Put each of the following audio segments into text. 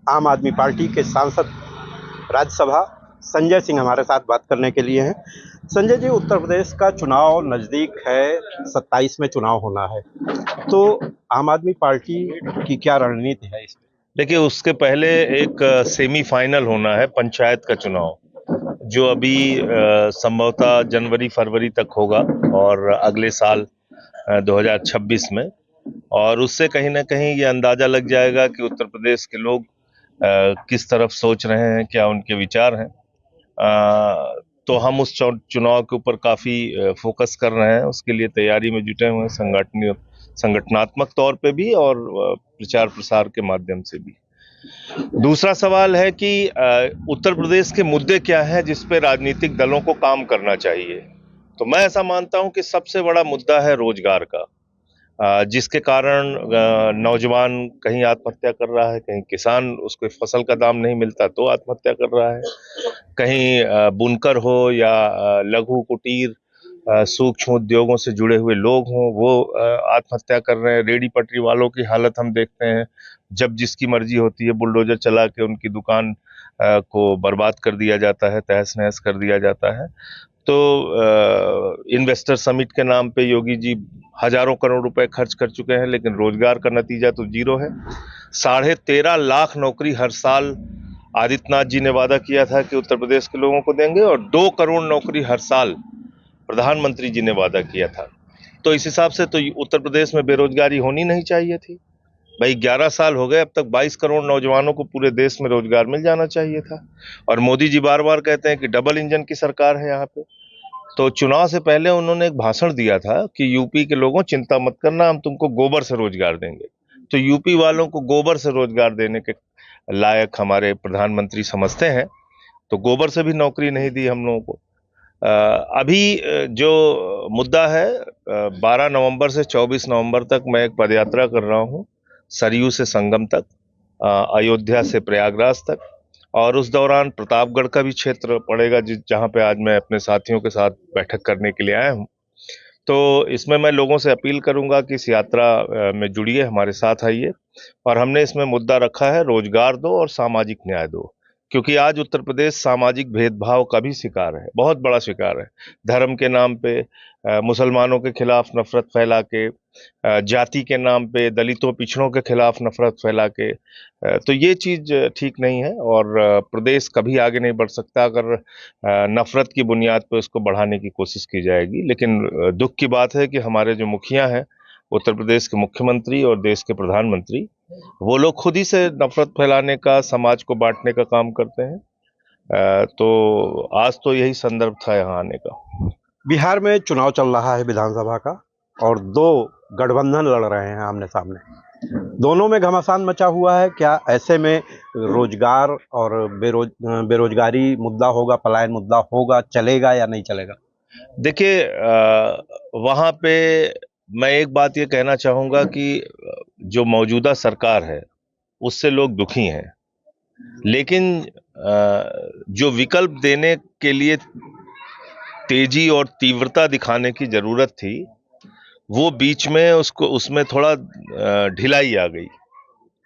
आम आदमी पार्टी के सांसद राज्यसभा संजय सिंह हमारे साथ बात करने के लिए हैं। संजय जी, उत्तर प्रदेश का चुनाव नज़दीक है, 27 में चुनाव होना है, तो आम आदमी पार्टी की क्या रणनीति है इसमें? देखिए, उसके पहले एक सेमीफाइनल होना है पंचायत का चुनाव, जो अभी संभवतः जनवरी-फरवरी तक होगा और अगले साल 2026 में। और उससे कहीं ना कहीं ये अंदाजा लग जाएगा कि उत्तर प्रदेश के लोग किस तरफ सोच रहे हैं, क्या उनके विचार हैं। तो हम उस चुनाव के ऊपर काफी फोकस कर रहे हैं, उसके लिए तैयारी में जुटे हुए हैं, संगठनात्मक तौर पे भी और प्रचार प्रसार के माध्यम से भी। दूसरा सवाल है कि उत्तर प्रदेश के मुद्दे क्या हैं जिस पे राजनीतिक दलों को काम करना चाहिए। तो मैं ऐसा मानता हूं कि सबसे बड़ा मुद्दा है रोजगार का, जिसके कारण नौजवान कहीं आत्महत्या कर रहा है, कहीं किसान, उसको फसल का दाम नहीं मिलता तो आत्महत्या कर रहा है, कहीं बुनकर हो या लघु कुटीर सूक्ष्म उद्योगों से जुड़े हुए लोग हों, वो आत्महत्या कर रहे हैं। रेडी पटरी वालों की हालत हम देखते हैं, जब जिसकी मर्जी होती है बुलडोजर चला के उनकी दुकान को बर्बाद कर दिया जाता है, तहस नहस कर दिया जाता है। तो इन्वेस्टर समिट के नाम पे योगी जी हजारों करोड़ रुपए खर्च कर चुके हैं, लेकिन रोजगार का नतीजा तो जीरो है। 13.5 लाख नौकरी हर साल आदित्यनाथ जी ने वादा किया था कि उत्तर प्रदेश के लोगों को देंगे, और 2 करोड़ नौकरी हर साल प्रधानमंत्री जी ने वादा किया था। तो इस हिसाब से तो उत्तर प्रदेश में बेरोजगारी होनी नहीं चाहिए थी। भाई 11 साल हो गए, अब तक 22 करोड़ नौजवानों को पूरे देश में रोजगार मिल जाना चाहिए था। और मोदी जी बार बार कहते हैं कि डबल इंजन की सरकार है यहाँ पे। तो चुनाव से पहले उन्होंने एक भाषण दिया था कि यूपी के लोगों चिंता मत करना, हम तुमको गोबर से रोजगार देंगे। तो यूपी वालों को गोबर से रोजगार देने के लायक हमारे प्रधानमंत्री समझते हैं, तो गोबर से भी नौकरी नहीं दी हम लोगों को। अभी जो मुद्दा है, 12 नवंबर से 24 नवंबर तक मैं एक पदयात्रा कर रहा हूँ, सरयू से संगम तक, अयोध्या से प्रयागराज तक, और उस दौरान प्रतापगढ़ का भी क्षेत्र पड़ेगा जहां पे आज मैं अपने साथियों के साथ बैठक करने के लिए आया हूं। तो इसमें मैं लोगों से अपील करूंगा कि इस यात्रा में जुड़िए, हमारे साथ आइए। और हमने इसमें मुद्दा रखा है रोजगार दो और सामाजिक न्याय दो, क्योंकि आज उत्तर प्रदेश सामाजिक भेदभाव का भी शिकार है, बहुत बड़ा शिकार है। धर्म के नाम पे मुसलमानों के खिलाफ नफरत फैला के, जाति के नाम पे दलितों पिछड़ों के खिलाफ नफरत फैला के, तो ये चीज ठीक नहीं है। और प्रदेश कभी आगे नहीं बढ़ सकता अगर नफरत की बुनियाद पर उसको बढ़ाने की कोशिश की जाएगी। लेकिन दुख की बात है कि हमारे जो मुखिया हैं, उत्तर प्रदेश के मुख्यमंत्री और देश के प्रधानमंत्री, वो लोग खुद ही से नफरत फैलाने का, समाज को बांटने का काम करते हैं। तो आज तो यही संदर्भ था यहाँ आने का। बिहार में चुनाव चल रहा है विधानसभा का, और दो गठबंधन लड़ रहे हैं आमने सामने, दोनों में घमासान मचा हुआ है। क्या ऐसे में रोजगार और बेरोजगारी मुद्दा होगा, पलायन मुद्दा होगा, चलेगा या नहीं चलेगा? देखिए, वहां पे मैं एक बात ये कहना चाहूंगा कि जो मौजूदा सरकार है उससे लोग दुखी हैं, लेकिन जो विकल्प देने के लिए तेजी और तीव्रता दिखाने की जरूरत थी, वो बीच में उसमें थोड़ा ढिलाई आ गई।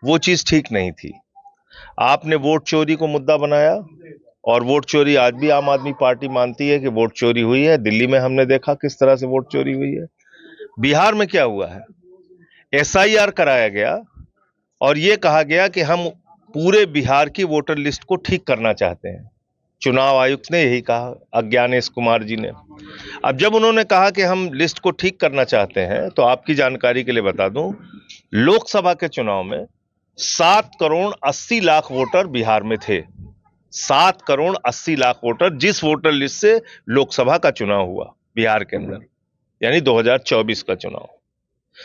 वो चीज ठीक नहीं थी। आपने वोट चोरी को मुद्दा बनाया, और वोट चोरी आज भी आम आदमी पार्टी मानती है कि वोट चोरी हुई है। दिल्ली में हमने देखा किस तरह से वोट चोरी हुई है। बिहार में क्या हुआ है, एसआईआर कराया गया और ये कहा गया कि हम पूरे बिहार की वोटर लिस्ट को ठीक करना चाहते हैं। चुनाव आयुक्त ने यही कहा, अज्ञानेश कुमार जी ने। अब जब उन्होंने कहा कि हम लिस्ट को ठीक करना चाहते हैं, तो आपकी जानकारी के लिए बता दूं, लोकसभा के चुनाव में 7 करोड़ 80 लाख वोटर बिहार में थे। 7 करोड़ 80 लाख वोटर, जिस वोटर लिस्ट से लोकसभा का चुनाव हुआ बिहार के अंदर, यानी 2024 का चुनाव।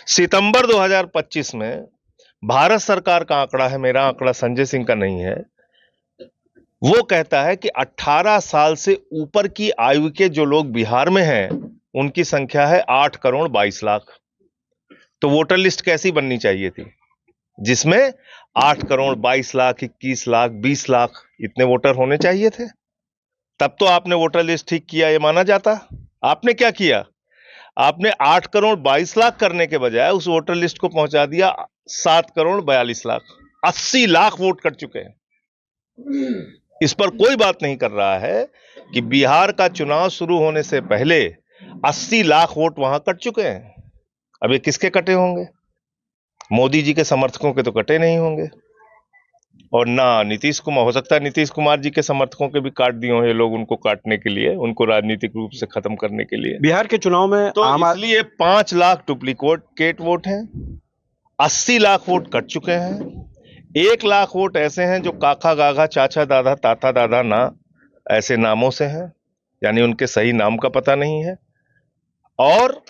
सितंबर 2025 में भारत सरकार का आंकड़ा है, मेरा आंकड़ा संजय सिंह का नहीं है, वो कहता है कि 18 साल से ऊपर की आयु के जो लोग बिहार में हैं, उनकी संख्या है 8 करोड़ 22 लाख। तो वोटर लिस्ट कैसी बननी चाहिए थी, जिसमें 8 करोड़ 22 लाख, 21 लाख, 20 लाख इतने वोटर होने चाहिए थे। तब तो आपने वोटर लिस्ट ठीक किया, ये माना जाता। आपने क्या किया, आपने 8 करोड़ 22 लाख करने के बजाय उस वोटर लिस्ट को पहुंचा दिया 7 करोड़ 42 लाख। 80 लाख वोट कट चुके हैं। इस पर कोई बात नहीं कर रहा है कि बिहार का चुनाव शुरू होने से पहले 80 लाख वोट वहां कट चुके हैं। अब ये किसके कटे होंगे? मोदी जी के समर्थकों के तो कटे नहीं होंगे, और ना नीतीश कुमार, हो सकता है नीतीश कुमार जी के समर्थकों के भी काट दिए हों ये लोग, उनको काटने के लिए, उनको राजनीतिक रूप से खत्म करने के लिए। बिहार के चुनाव में तो इसलिए 5 लाख डुप्लीकेट वोट हैं, 80 लाख वोट कट चुके हैं, 1 लाख वोट ऐसे हैं जो काका गागा चाचा दादा ताता दादा ना ऐसे नामों से हैं, यानी उनके सही नाम का पता नहीं है। और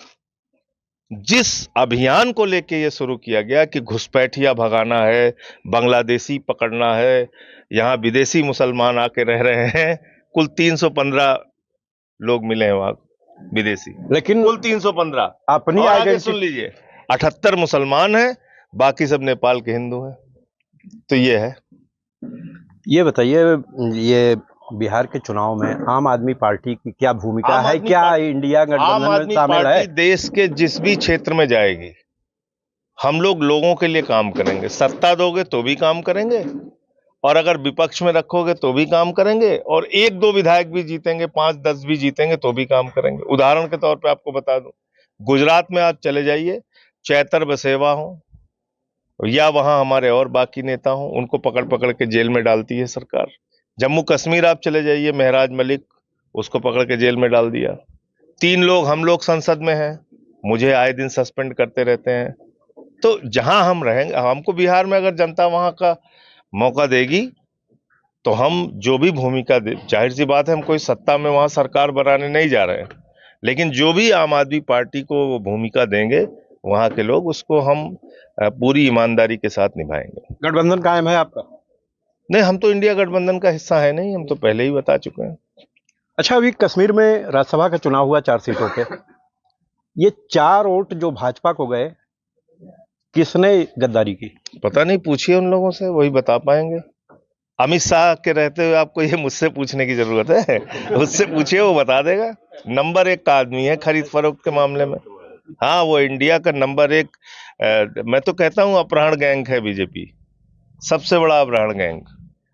जिस अभियान को लेके ये शुरू किया गया कि घुसपैठिया भगाना है, बांग्लादेशी पकड़ना है, यहां विदेशी मुसलमान आके रह रहे हैं, कुल 315 लोग मिले हैं वहां विदेशी, लेकिन कुल 315। अपनी और आगे आइडेंटिटी सुन लीजिए, 78 मुसलमान हैं, बाकी सब नेपाल के हिंदू हैं। तो ये है। ये बताइए, ये बिहार के चुनाव में आम आदमी पार्टी की क्या भूमिका है? क्या इंडिया आम गठबंधन में आदमी शामिल पार्टी है? देश के जिस भी क्षेत्र में जाएगी, हम लोग लोगों के लिए काम करेंगे। सत्ता दोगे तो भी काम करेंगे, और अगर विपक्ष में रखोगे तो भी काम करेंगे, और 1-2 विधायक भी जीतेंगे, 5-10 भी जीतेंगे तो भी काम करेंगे। उदाहरण के तौर पे आपको बता दूं, गुजरात में आप चले जाइए, चैतर बसेवा हो या वहां हमारे और बाकी नेता हों, उनको पकड़ पकड़ के जेल में डालती है सरकार। जम्मू कश्मीर आप चले जाइए, महराज मलिक, उसको पकड़ के जेल में डाल दिया। 3 लोग हम लोग संसद में हैं, मुझे आए दिन सस्पेंड करते रहते हैं। तो जहां हम रहेंगे, हमको बिहार में अगर जनता वहां का मौका देगी तो हम जो भी भूमिका दे, जाहिर सी बात है हम कोई सत्ता में वहां सरकार बनाने नहीं जा रहे हैं, लेकिन जो भी आम आदमी पार्टी को वो भूमिका देंगे वहां के लोग, उसको हम पूरी ईमानदारी के साथ निभाएंगे। गठबंधन कायम है आपका? नहीं, हम तो इंडिया गठबंधन का हिस्सा है नहीं, हम तो पहले ही बता चुके हैं। अच्छा, अभी कश्मीर में राज्यसभा का चुनाव हुआ 4 सीटों पे, ये 4 वोट जो भाजपा को गए, किसने गद्दारी की? पता नहीं, पूछिए उन लोगों से, वही बता पाएंगे। अमित शाह के रहते हुए आपको ये मुझसे पूछने की जरूरत है? उससे पूछिए, वो बता देगा। नंबर 1 का आदमी है खरीद फरोख्त के मामले में। हाँ, वो इंडिया का नंबर 1, मैं तो कहता हूं अपहरण गैंग है बीजेपी, सबसे बड़ा अपहरण गैंग।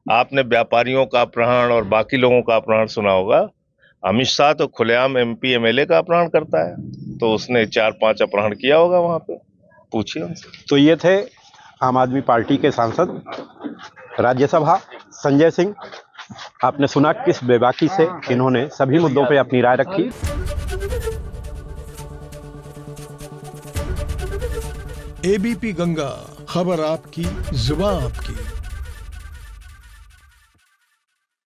आपने व्यापारियों का अपहरण और बाकी लोगों का अपहरण सुना होगा, अमित शाह तो खुलेआम MP MLA का अपहरण करता है, तो उसने 4-5 अपहरण किया होगा वहां पे, पूछिए उनसे। तो ये थे आम आदमी पार्टी के सांसद राज्यसभा संजय सिंह। आपने सुना किस बेबाकी से इन्होंने सभी मुद्दों पे अपनी राय रखी। ABP गंगा, खबर आपकी, जुबान आपकी।